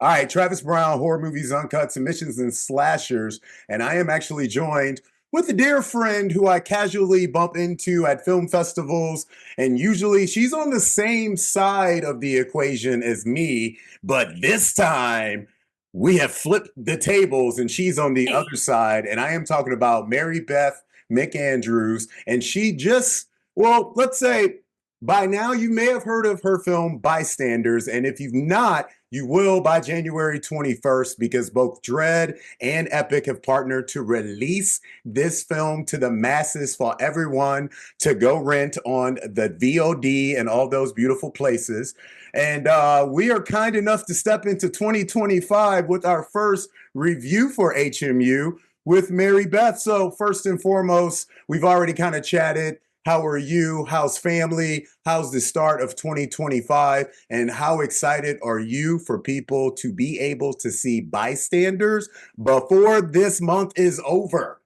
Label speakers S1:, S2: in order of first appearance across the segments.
S1: All right, Travis Brown, Horror Movies Uncut, Submissions and Slashers. And I am actually joined with a dear friend who I casually bump into at film festivals. And usually she's on the same side of the equation as me. But this time we have flipped the tables and she's on the
S2: Hey.
S1: other side. And I am talking about Mary Beth McAndrews. And she just, well, let's say by now you may have heard of her film Bystanders. And if you've not, you will by January 21st because both Dread and Epic have partnered to release this film to the masses for everyone to go rent on the VOD and all those beautiful places. And we are kind enough to step into 2025 with our first review for HMU with Mary Beth. So, first and foremost, we've already kind of chatted. How are you? How's family? How's the start of 2025? And how excited are you for people to be able to see Bystanders before this month is over?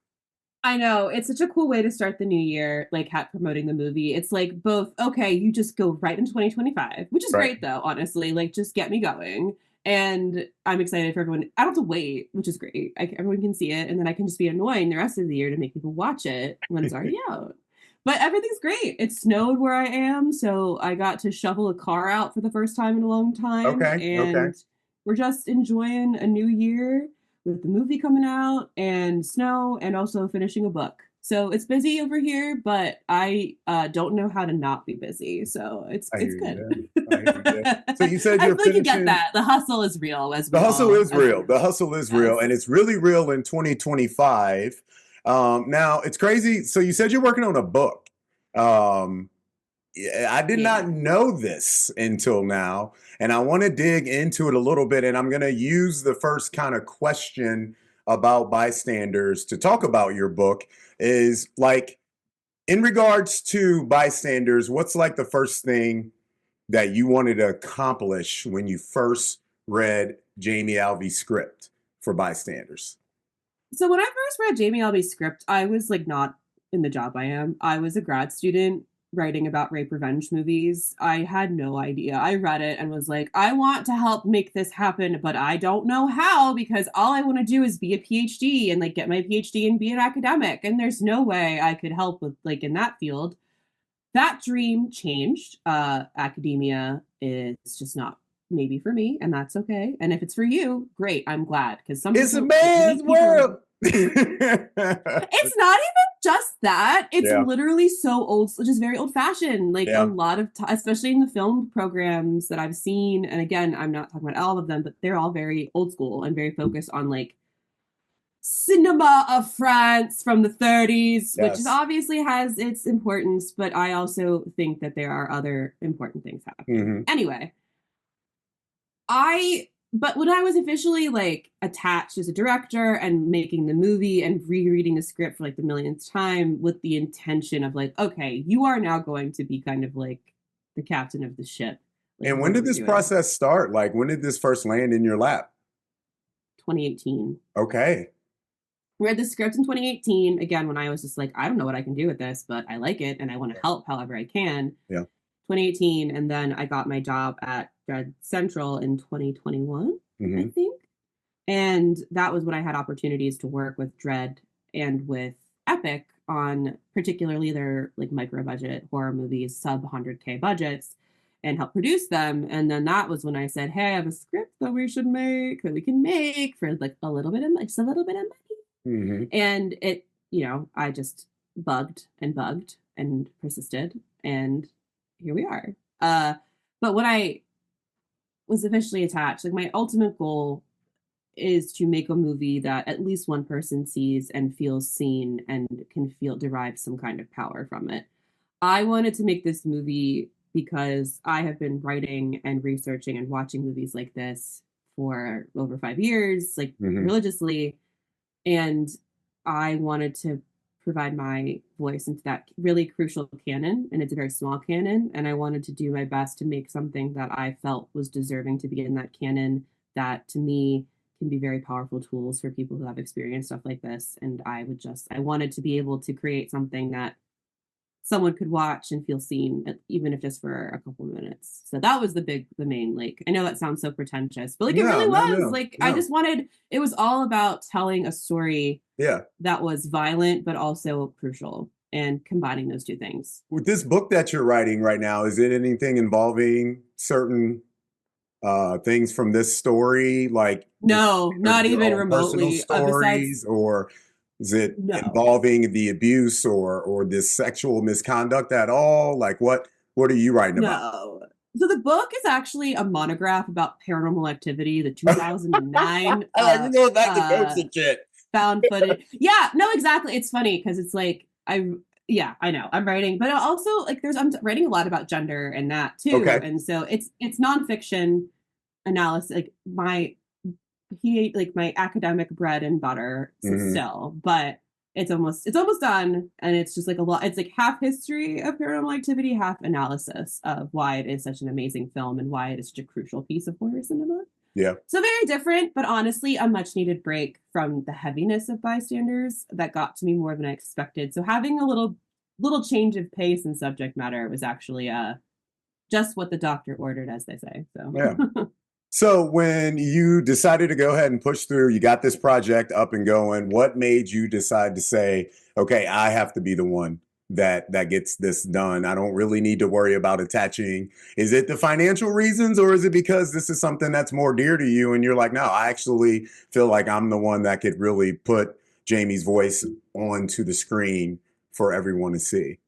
S2: I know it's such a cool way to start the new year, like promoting the movie. It's like both, okay, you just go right in 2025, which is
S1: Right.
S2: great though, honestly. Like just get me going. And I'm excited for everyone. I don't have to wait, which is great. Everyone can see it, and then I can just be annoying the rest of the year to make people watch it when it's already out. But everything's great. It snowed where I am, so I got to shovel a car out for the first time in a long time,
S1: Okay. Okay.
S2: and we're just enjoying a new year with the movie coming out and snow and also finishing a book. So it's busy over here, but I don't know how to not be busy. So it's
S1: I
S2: it's
S1: hear you
S2: good.
S1: there. I hear you there. So you said
S2: I
S1: you're
S2: feel like you get
S1: finishing.
S2: that. The hustle is real, as
S1: The
S2: we
S1: hustle
S2: all
S1: is
S2: as
S1: real. The hustle is real,
S2: yes.
S1: and it's really real in 2025. Now it's crazy. So you said you're working on a book. Um, Yeah, I did
S2: Yeah.
S1: not know this until now, and I want to dig into it a little bit. And I'm going to use the first kind of question about bystanders to talk about your book is like in regards to bystanders, what's like the first thing that you wanted to accomplish when you first read Jamie Alvey's script for bystanders?
S2: So when I first read Jamie Alvey's script, I was like not in the job I am. I was a grad student writing about rape revenge movies. I had no idea. I read it and was like, I want to help make this happen, but I don't know how because all I want to do is be a PhD and like get my PhD and be an academic. And there's no way I could help with like in that field. That dream changed. Academia is just not maybe for me, and that's okay. And if it's for you, great. I'm glad because some
S1: It's a
S2: people like we
S1: man's
S2: need people.
S1: world.
S2: It's not even just that. It's
S1: Yeah,
S2: literally so old, just very old fashioned. Like a
S1: yeah.
S2: lot of, especially in the film programs that I've seen. And again, I'm not talking about all of them, but they're all very old school and very focused on like cinema of France from the 30s, which is
S1: Yes.
S2: obviously has its importance, but I also think that there are other important things happening.
S1: Hmm.
S2: Anyway, but when I was officially like attached as a director and making the movie and rereading the script for like the millionth time with the intention of like, okay, you are now going to be kind of like the captain of the ship. Like,
S1: And when
S2: what are
S1: did
S2: we
S1: this
S2: doing?
S1: process start? Like, when did this first land in your lap?
S2: 2018.
S1: Okay.
S2: Read the script in 2018 again when I was just like, I don't know what I can do with this, but I like it and I want to help however I can.
S1: Yeah.
S2: 2018, and then I got my job at Dread Central in 2021, I
S1: Hmm.
S2: think. And that was when I had opportunities to work with Dread and with Epic on particularly their like micro budget horror movies, sub 100K budgets, and help produce them. And then that was when I said, hey, I have a script that we should make, that we can make for like a little bit of just a little bit of money.
S1: Hmm.
S2: And it, I just bugged and persisted. And here we are. But when I was officially attached, like my ultimate goal is to make a movie that at least one person sees and feels seen and can feel derive some kind of power from it. I wanted to make this movie because I have been writing and researching and watching movies like this for over 5 years, like
S1: Hmm.
S2: religiously. And I wanted to provide my voice into that really crucial canon. And it's a very small canon. And I wanted to do my best to make something that I felt was deserving to be in that canon that to me can be very powerful tools for people who have experienced stuff like this. And I wanted to be able to create something that someone could watch and feel seen, even if just for a couple of minutes. So that was the main, like, I know that sounds so pretentious, but like it really
S1: No, no,
S2: was.
S1: no,
S2: Like I
S1: no.
S2: just wanted, it was all about telling a story
S1: Yeah.
S2: that was violent but also crucial and combining those two things.
S1: With this book that you're writing right now, is it anything involving certain things from this story, like just
S2: No, not
S1: your
S2: even
S1: own personal
S2: remotely. Besides,
S1: stories, or is it
S2: no.
S1: involving the abuse or this sexual misconduct at all? Like what are you writing about?
S2: No. So the book is actually a monograph about paranormal activity, the 2009
S1: You know back to jokes and shit.
S2: found footage. Yeah, no, exactly. It's funny because it's like yeah, I know. I'm writing, but also like I'm writing a lot about gender and that too.
S1: Okay.
S2: And so it's nonfiction analysis, like my academic bread and butter
S1: Hmm.
S2: still, but it's almost done, and it's just like a lot. It's like half history of paranormal activity, half analysis of why it is such an amazing film and why it is such a crucial piece of horror cinema.
S1: Yeah.
S2: So very different, but honestly, a much needed break from the heaviness of Bystanders that got to me more than I expected. So having a little change of pace and subject matter was actually just what the doctor ordered, as they say. So
S1: Yeah. So when you decided to go ahead and push through, you got this project up and going, what made you decide to say, okay, I have to be the one that gets this done? I don't really need to worry about attaching. Is it the financial reasons, or is it because this is something that's more dear to you and you're like, no, I actually feel like I'm the one that could really put Jamie's voice onto the screen for everyone to see?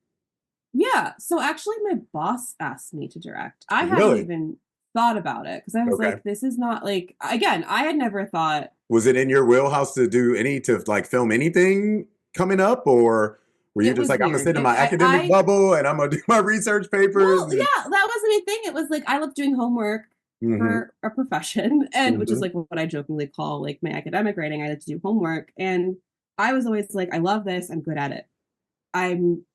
S2: yeah. So actually, my boss asked me to direct. I hadn't
S1: Really?
S2: even thought about it because I was
S1: Okay.
S2: like, this is not like, again, I had never thought
S1: Was it in your wheelhouse to do to like film anything coming up, or were you
S2: it
S1: just
S2: was
S1: like, I'm gonna
S2: weird.
S1: sit in my academic
S2: I
S1: bubble and I'm gonna do my research papers?
S2: Well, yeah, that was my thing. It was like I love doing homework
S1: Mm-hmm.
S2: for a profession, and which is
S1: Mm-hmm.
S2: like what I jokingly call like my academic writing. I like to do homework, and I was always like, I love this. I'm good at it.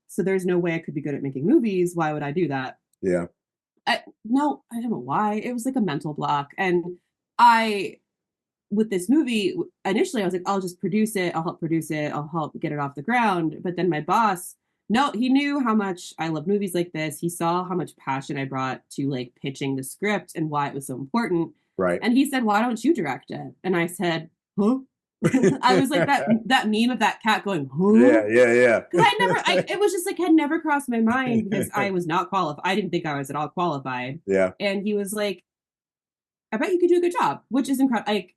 S2: So there's no way I could be good at making movies. Why would I do that?
S1: Yeah.
S2: No, I don't know why. It was like a mental block, and I with this movie initially I was like, I'll just produce it. I'll help produce it. I'll help get it off the ground. But then my boss, no, he knew how much I love movies like this. He saw how much passion I brought to like pitching the script and why it was so important.
S1: Right.
S2: And he said, why don't you direct it? And I said, huh? I was like that meme of that cat going, huh?
S1: Yeah, yeah,
S2: Because it was just like had never crossed my mind because
S1: yeah.
S2: I was not qualified. I didn't think I was at all qualified.
S1: Yeah.
S2: And he was like, I bet you could do a good job, which is incredible. Like,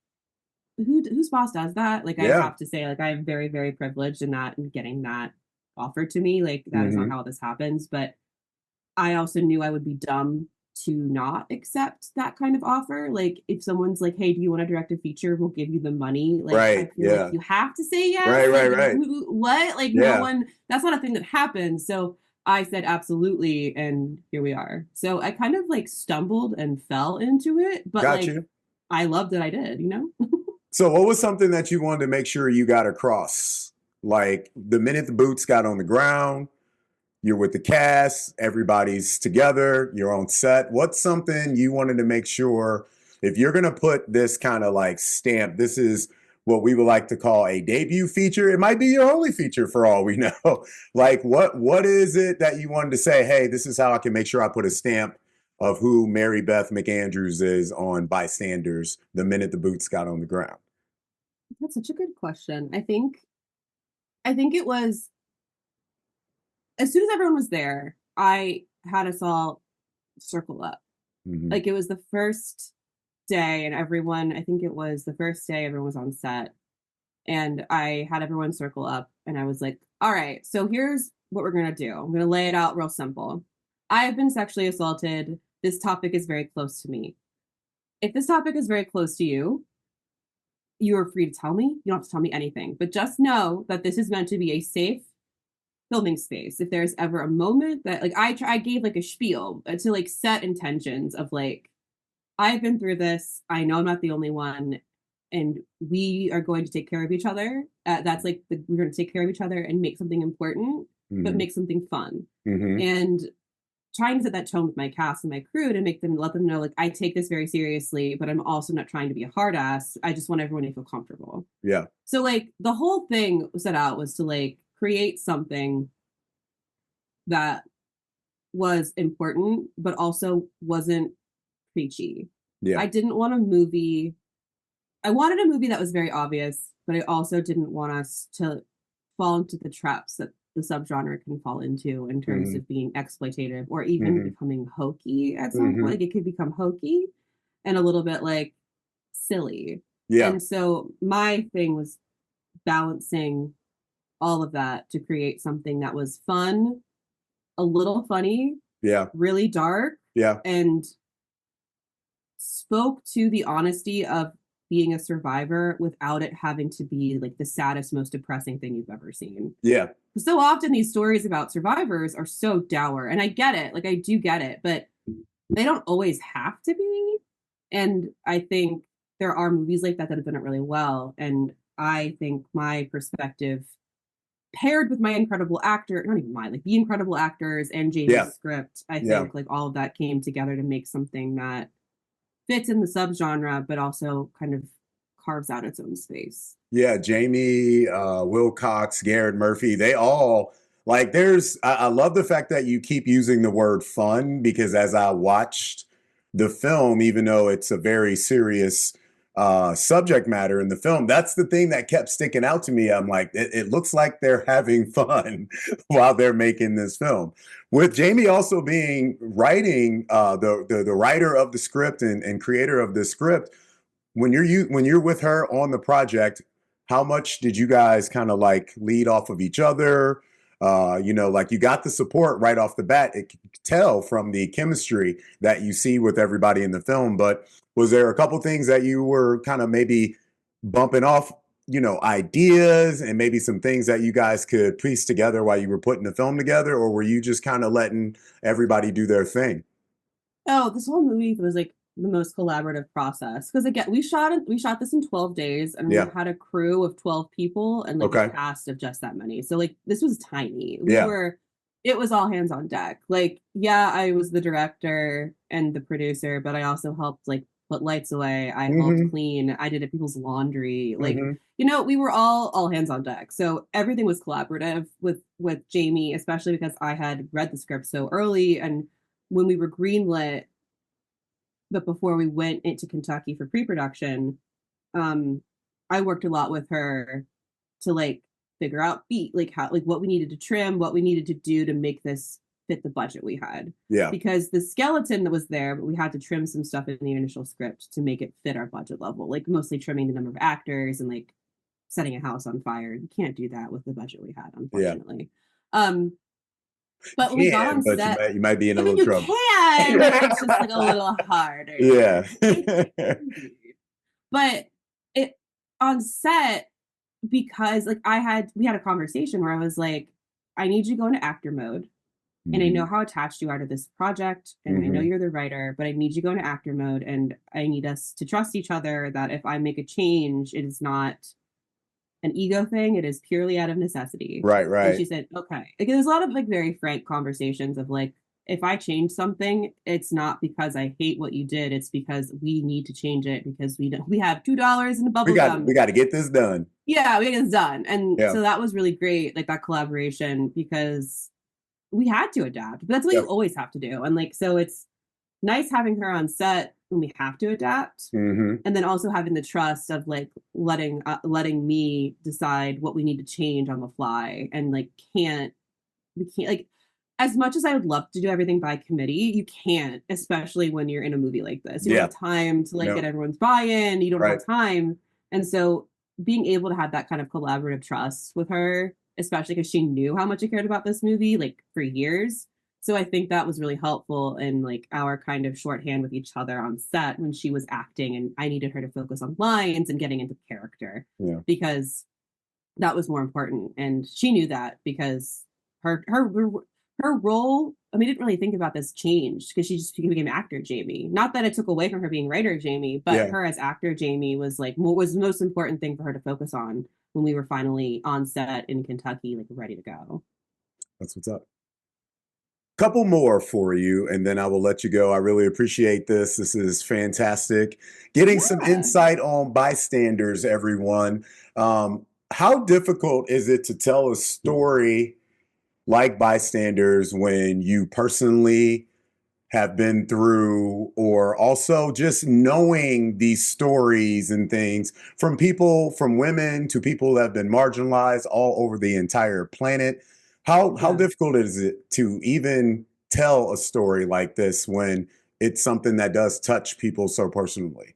S2: whose boss does that? Like, I
S1: Yeah.
S2: have to say, like, I'm very, very privileged in that and getting that offered to me. Like, that is not
S1: Mm-hmm.
S2: how this happens. But I also knew I would be dumb to not accept that kind of offer. Like, if someone's like, hey, do you want to direct a feature? We'll give you the money. Like, I
S1: Right.
S2: feel like
S1: Yeah.
S2: you have to say yes.
S1: Right,
S2: Like,
S1: right, right.
S2: what? Like, no
S1: Yeah.
S2: one, that's not a thing that happens. So I said absolutely. And here we are. So I kind of like stumbled and fell into it. But
S1: Got
S2: like,
S1: you.
S2: I loved that I did, you know?
S1: So what was something that you wanted to make sure you got across? Like the minute the boots got on the ground, you're with the cast, everybody's together, you're on set. What's something you wanted to make sure, if you're going to put this kind of like stamp, this is what we would like to call a debut feature. It might be your only feature for all we know. Like what is it that you wanted to say, hey, this is how I can make sure I put a stamp of who Mary Beth McAndrews is on Bystanders the minute the boots got on the ground?
S2: That's such a good question. I think it was as soon as everyone was there, I had us all circle up.
S1: Mm-hmm.
S2: Like it was the first day and I think it was the first day everyone was on set and I had everyone circle up and I was like, all right, so here's what we're going to do. I'm going to lay it out real simple. I have been sexually assaulted. This topic is very close to me. If this topic is very close to you, you are free to tell me. You don't have to tell me anything, but just know that this is meant to be a safe filming space. If there's ever a moment that like I gave like a spiel to like set intentions of like I've been through this. I know I'm not the only one, and we are going to take care of each other. That's like we're going to take care of each other and make something important, but
S1: Mm-hmm.
S2: make something fun.
S1: Mm-hmm.
S2: And trying to set that tone with my cast and my crew to let them know like I take this very seriously, but I'm also not trying to be a hard ass. I just want everyone to feel comfortable.
S1: Yeah.
S2: So like the whole thing set out was to like create something that was important, but also wasn't preachy.
S1: Yeah.
S2: I didn't want a movie. I wanted a movie that was very obvious, but I also didn't want us to fall into the traps that the subgenre can fall into in terms
S1: Hmm.
S2: of being exploitative or even
S1: Hmm.
S2: becoming hokey at some point.
S1: Hmm.
S2: Like it could become hokey and a little bit like silly.
S1: Yeah.
S2: And so my thing was balancing all of that to create something that was fun, a little funny,
S1: Yeah.
S2: really dark,
S1: Yeah.
S2: and spoke to the honesty of being a survivor without it having to be like the saddest, most depressing thing you've ever seen.
S1: Yeah.
S2: So often these stories about survivors are so dour, and I get it, like I do get it, but they don't always have to be. And I think there are movies like that that have done it really well. And I think my perspective paired with my incredible actor, not even mine, like the incredible actors and
S1: Yeah.
S2: Jamie's script, I
S1: Yeah.
S2: think like all of that came together to make something that fits in the subgenre, but also kind of carves out its own space.
S1: Yeah, Jamie, Wilcox, Garrett Murphy, they all like I love the fact that you keep using the word fun because as I watched the film, even though it's a very serious subject matter in the film, that's the thing that kept sticking out to me. I'm like, it looks like they're having fun while they're making this film. With Jamie also being writing the writer of the script and creator of the script, when you're with her on the project, how much did you guys kind of like lead off of each other? Like you got the support right off the bat. It could tell from the chemistry that you see with everybody in the film. But was there a couple things that you were kind of maybe bumping off, ideas and maybe some things that you guys could piece together while you were putting the film together? Or were you just kind of letting everybody do their thing?
S2: Oh, this whole movie was like the most collaborative process because again, we shot this in 12 days and we
S1: Yeah.
S2: had a crew of 12 people and like a
S1: Okay.
S2: cast of just that many. So like this was tiny.
S1: Yeah.
S2: It was all hands on deck. Like, yeah, I was the director and the producer, but I also helped like put lights away. I helped
S1: Hmm.
S2: clean. I did people's laundry. Like,
S1: Hmm.
S2: we were all hands on deck. So everything was collaborative with Jamie, especially because I had read the script so early and when we were greenlit, but before we went into Kentucky for pre-production, um, I worked a lot with her to like figure out beat, like how, like what we needed to trim, what we needed to do to make this fit the budget we had.
S1: Yeah.
S2: Because the skeleton that was there, but we had to trim some stuff in the initial script to make it fit our budget level, like mostly trimming the number of actors and like setting a house on fire. You can't do that with the budget we had,
S1: Yeah.
S2: unfortunately. Um,
S1: You
S2: but when we got
S1: can,
S2: on
S1: but
S2: set,
S1: you might be in a
S2: I mean,
S1: little
S2: you
S1: trouble.
S2: can, but it's just like a little harder.
S1: Yeah.
S2: But it on set, because like we had a conversation where I was like, I need you to go into actor mode. And I know
S1: Hmm.
S2: how attached you are to this project, and I know
S1: Hmm.
S2: you're the writer, but I need you to go into actor mode, and I need us to trust each other that if I make a change, it is not an ego thing. It is purely out of necessity.
S1: Right,
S2: And
S1: right.
S2: she said, okay. Like, there's a lot of like very frank conversations of like, if I change something, it's not because I hate what you did. It's because we need to change it because we have $2 in the
S1: We
S2: bubble
S1: got
S2: gum.
S1: we got to get this done.
S2: Yeah, we get this done. And
S1: Yeah.
S2: so that was really great, like that collaboration, because we had to adapt. But that's what
S1: Yeah.
S2: you always have to do. And like, so it's nice having her on set when we have to adapt,
S1: Hmm.
S2: and then also having the trust of like letting me decide what we need to change on the fly, and like we can't like, as much as I would love to do everything by committee, you can't, especially when you're in a movie like this. You don't
S1: Yeah.
S2: have time to like
S1: No.
S2: get everyone's buy-in. You don't
S1: Right.
S2: have time. And so being able to have that kind of collaborative trust with her, especially because she knew how much I cared about this movie like for years. So I think that was really helpful in like our kind of shorthand with each other on set when she was acting and I needed her to focus on lines and getting into character
S1: Yeah.
S2: because that was more important. And she knew that because her role, I mean, I didn't really think about this changed because she just became actor Jamie. Not that it took away from her being writer Jamie, but
S1: Yeah.
S2: her as actor Jamie was like what was the most important thing for her to focus on when we were finally on set in Kentucky, like ready to go.
S1: That's what's up. Couple more for you, and then I will let you go. I really appreciate this. This is fantastic. Getting some
S2: Yeah.
S1: insight on bystanders, everyone. How difficult is it to tell a story like Bystanders when you personally have been through, or also just knowing these stories and things from people, from women to people that have been marginalized all over the entire planet. How
S2: Yeah.
S1: difficult is it to even tell a story like this when it's something that does touch people so personally?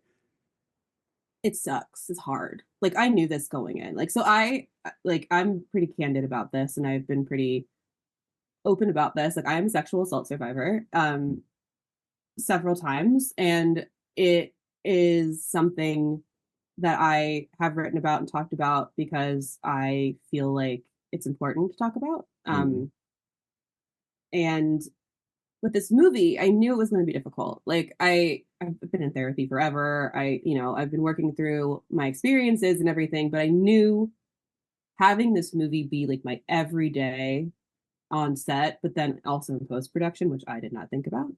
S2: It sucks. It's hard. Like I knew this going in. Like so I'm pretty candid about this and I've been pretty open about this. Like I am a sexual assault survivor several times and it is something that I have written about and talked about because I feel like it's important to talk about.
S1: Mhm.
S2: And with this movie, I knew it was going to be difficult. Like I've been in therapy forever. I've been working through my experiences and everything, but I knew having this movie be like my everyday on set, but then also in post production, which I did not think about.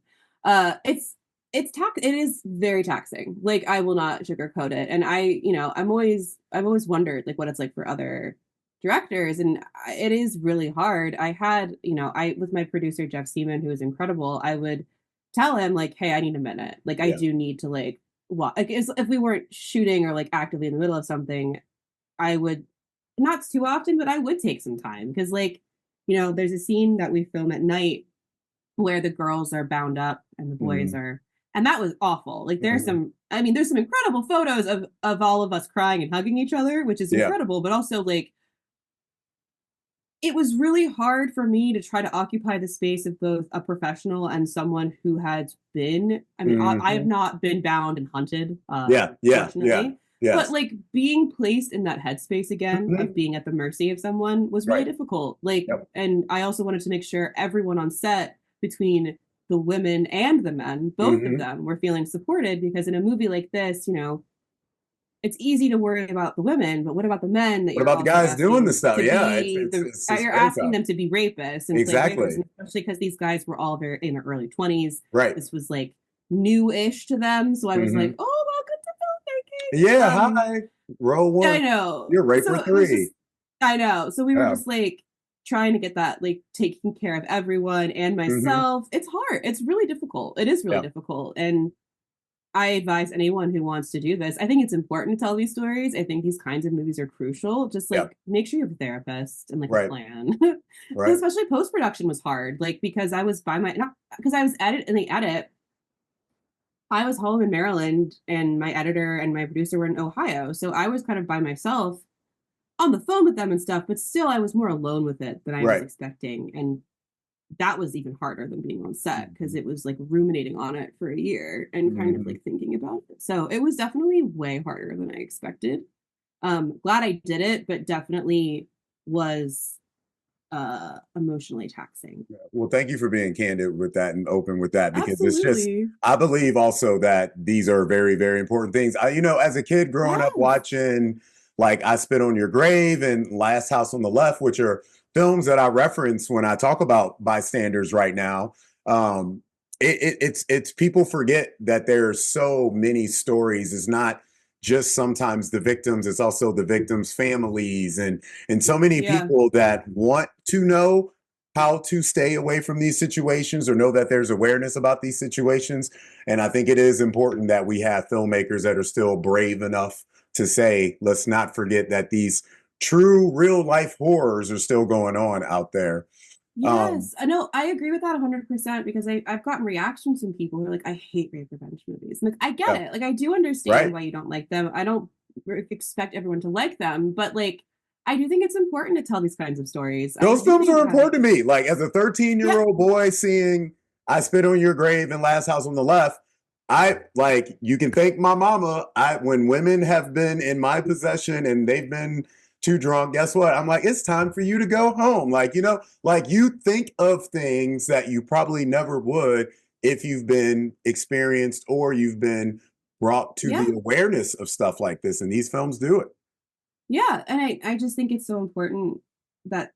S2: It is very taxing. Like I will not sugarcoat it. And I've always wondered like what it's like for other directors, and it is really hard. I had, I with my producer Jeff Seaman, who is incredible, I would tell him like, hey, I need a minute. Like I
S1: Yeah.
S2: do need to like like if we weren't shooting or like actively in the middle of something, I would not too often, but I would take some time because like, there's a scene that we film at night where the girls are bound up and the boys
S1: Mhm.
S2: are, and that was awful. Like
S1: Mhm.
S2: there's some incredible photos of all of us crying and hugging each other, which is
S1: Yeah.
S2: incredible, but also like it was really hard for me to try to occupy the space of both a professional and someone who had been, I mean, I have
S1: Mhm.
S2: not been bound and hunted,
S1: Yeah. Yeah. Yeah.
S2: fortunately, but
S1: Yes.
S2: like being placed in that headspace again of
S1: Mhm.
S2: being at the mercy of someone was really
S1: Right.
S2: difficult. Like,
S1: Yep.
S2: and I also wanted to make sure everyone on set, between the women and the men, both of
S1: Mhm.
S2: them were feeling supported, because in a movie like this, it's easy to worry about the women, but what about the men that
S1: What
S2: you're
S1: about the
S2: also
S1: guys doing the
S2: asking
S1: stuff?
S2: to
S1: Yeah,
S2: be
S1: it's
S2: you're
S1: very
S2: asking
S1: tough.
S2: them to be rapists and play rapers,
S1: Exactly.
S2: and especially because these guys were all very in their early 20s.
S1: Right.
S2: This was like new-ish to them. So I was like,
S1: Mhm.
S2: oh, welcome to
S1: Yeah,
S2: filmmaking.
S1: hi. Roll
S2: I
S1: one.
S2: know.
S1: You're Raper
S2: So it was
S1: 3.
S2: just, I know. So we were
S1: Yeah.
S2: just like trying to get that, like taking care of everyone and
S1: Mhm.
S2: myself. It's hard. It's really difficult. It is really
S1: Yeah.
S2: difficult. And I advise anyone who wants to do this. I think it's important to tell these stories. I think these kinds of movies are crucial. Just
S1: Yeah.
S2: like make sure you have a therapist and like a
S1: Right.
S2: plan. Because
S1: Right.
S2: especially post production was hard. Like because I was by my not because I was edit in the edit. I was home in Maryland and my editor and my producer were in Ohio. So I was kind of by myself on the phone with them and stuff, but still I was more alone with it than I was
S1: Right.
S2: expecting. And that was even harder than being on set because it was like ruminating on it for a year and kind of
S1: Mhm.
S2: like thinking about it. So it was definitely way harder than I expected. Glad I did it, but definitely was emotionally taxing.
S1: Well, thank you for being candid with that and open with that, because it's just,
S2: Absolutely.
S1: I believe also that these are very, very important things. As a kid growing up
S2: Yes.
S1: watching like I Spit on Your Grave and Last House on the Left, which are films that I reference when I talk about Bystanders right now. Um, it's people forget that there's so many stories. It's not just sometimes the victims, it's also the victims' families and so many
S2: Yeah.
S1: people that want to know how to stay away from these situations or know that there's awareness about these situations. And I think it is important that we have filmmakers that are still brave enough to say, let's not forget that these true real life horrors are still going on out there. Um,
S2: Yes. I know. I agree with that 100% because I've gotten reactions from people who are like, I hate rape revenge movies. I'm like, I get
S1: yeah,
S2: it. Like, I do understand
S1: right.
S2: why you don't like them. I don't expect everyone to like them, but like, I do think it's important to tell these kinds of stories. I
S1: Those
S2: do
S1: films are
S2: think that,
S1: important to me. Like as a 13-year
S2: yeah,
S1: old boy seeing I Spit on Your Grave and Last House on the Left, I like, you can thank my mama. When women have been in my possession and they've been too drunk, guess what? I'm like, it's time for you to go home. Like, like you think of things that you probably never would if you've been experienced or you've been brought to
S2: yeah,
S1: the awareness of stuff like this. And these films do it.
S2: yeah. And I just think it's so important that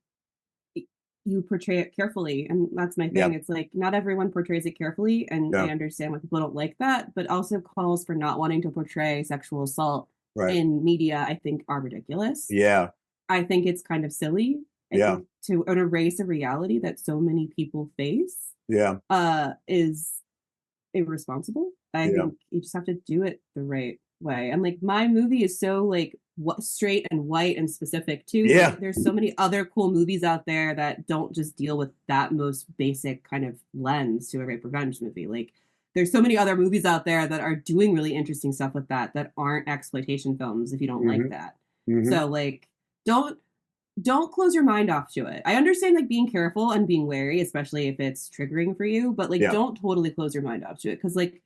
S2: you portray it carefully. And that's my
S1: Yeah.
S2: thing. It's like not everyone portrays it carefully. And I
S1: Yeah.
S2: understand why people don't like that, but also calls for not wanting to portray sexual assault
S1: Right.
S2: in media, I think, are ridiculous.
S1: Yeah.
S2: I think it's kind of silly. I
S1: Yeah.
S2: think to erase a reality that so many people face
S1: Yeah.
S2: is irresponsible. I
S1: Yeah.
S2: think you just have to do it the right way. And like my movie is so like what straight and white and specific too.
S1: Yeah.
S2: Like there's so many other cool movies out there that don't just deal with that most basic kind of lens to a rape revenge movie. Like there's so many other movies out there that are doing really interesting stuff with that aren't exploitation films if you don't like
S1: Hmm.
S2: that.
S1: Hmm.
S2: So like don't don't close your mind off to it. I understand like being careful and being wary, especially if it's triggering for you, but like
S1: Yeah.
S2: don't totally close your mind off to it because like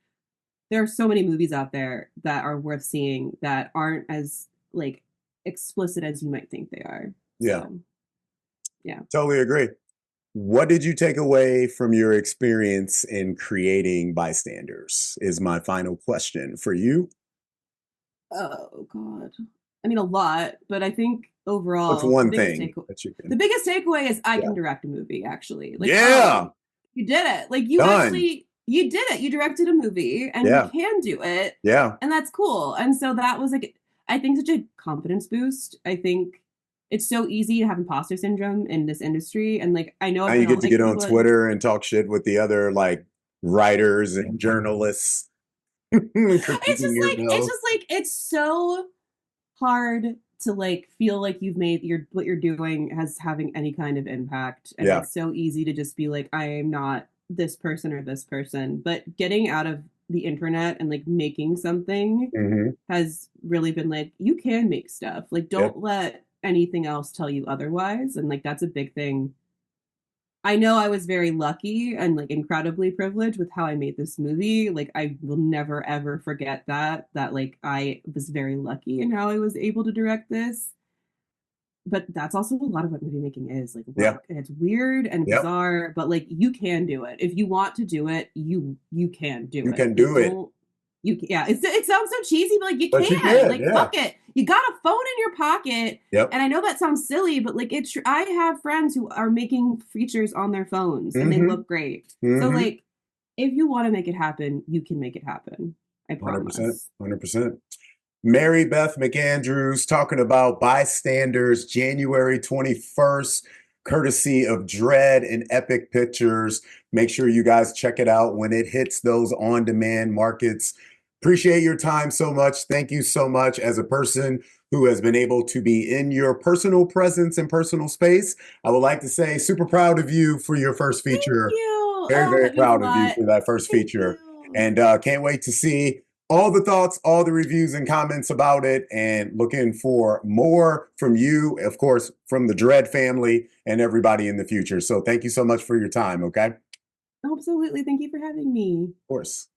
S2: there are so many movies out there that are worth seeing that aren't as like explicit as you might think they are.
S1: Yeah.
S2: So yeah.
S1: Totally agree. What did you take away from your experience in creating Bystanders? Is my final question for you.
S2: Oh God. I mean a lot, but I think
S1: What's
S2: overall
S1: one thing that you
S2: the
S1: can?
S2: biggest takeaway is I
S1: Yeah.
S2: can direct a movie actually. Like,
S1: Yeah.
S2: oh, you did it. Like you
S1: Done.
S2: actually you did it. You directed a movie and you
S1: Yeah.
S2: can do it.
S1: Yeah.
S2: And that's cool. And so that was like I think such a confidence boost. I think it's so easy to have imposter syndrome in this industry. And like I know
S1: Now
S2: I've
S1: you
S2: been
S1: get
S2: on
S1: to
S2: like
S1: get on
S2: people that
S1: Twitter and talk shit with the other like writers and journalists critiquing
S2: it's
S1: yourself.
S2: just like it's so hard to like feel like you've made your what you're doing has having any kind of impact and
S1: Yeah.
S2: it's so easy to just be like I am not this person or this person but getting out of the internet and like making something
S1: Hmm.
S2: has really been like you can make stuff like
S1: Yep.
S2: don't let anything else tell you otherwise and like that's a big thing. I know I was very lucky and like incredibly privileged with how I made this movie. Like I will never ever forget that like I was very lucky in how I was able to direct this. But that's also a lot of what movie making is like
S1: Yeah.
S2: work and it's weird and
S1: Yep.
S2: bizarre, but like you can do it. If you want to do it, you can do
S1: You
S2: it.
S1: can
S2: Like
S1: do it.
S2: don't yeah, it sounds so cheesy, but like you
S1: But you
S2: can.
S1: can.
S2: Like
S1: Yeah.
S2: fuck it. You got a phone in your pocket
S1: Yep.
S2: and I know that sounds silly, but like it's I have friends who are making features on their phones and they
S1: Hmm.
S2: look great. So
S1: Hmm.
S2: like if you want to make it happen, you can make it happen. I
S1: 100%.
S2: promise.
S1: 100%. Mary Beth McAndrews talking about Bystanders January 21st, courtesy of Dread and Epic Pictures. Make sure you guys check it out when it hits those on demand markets. Appreciate your time so much. Thank you so much as a person who has been able to be in your personal presence and personal space. I would like to say, super proud of you for your first
S2: Thank
S1: feature.
S2: you.
S1: Very,
S2: Oh,
S1: very
S2: that means a
S1: proud of you
S2: lot.
S1: for that first
S2: Thank
S1: feature.
S2: you.
S1: And can't wait to see all the thoughts, all the reviews and comments about it, and looking for more from you, of course, from the Dread family and everybody in the future. So thank you so much for your time, okay? Of
S2: Absolutely. Thank you for having me.
S1: course.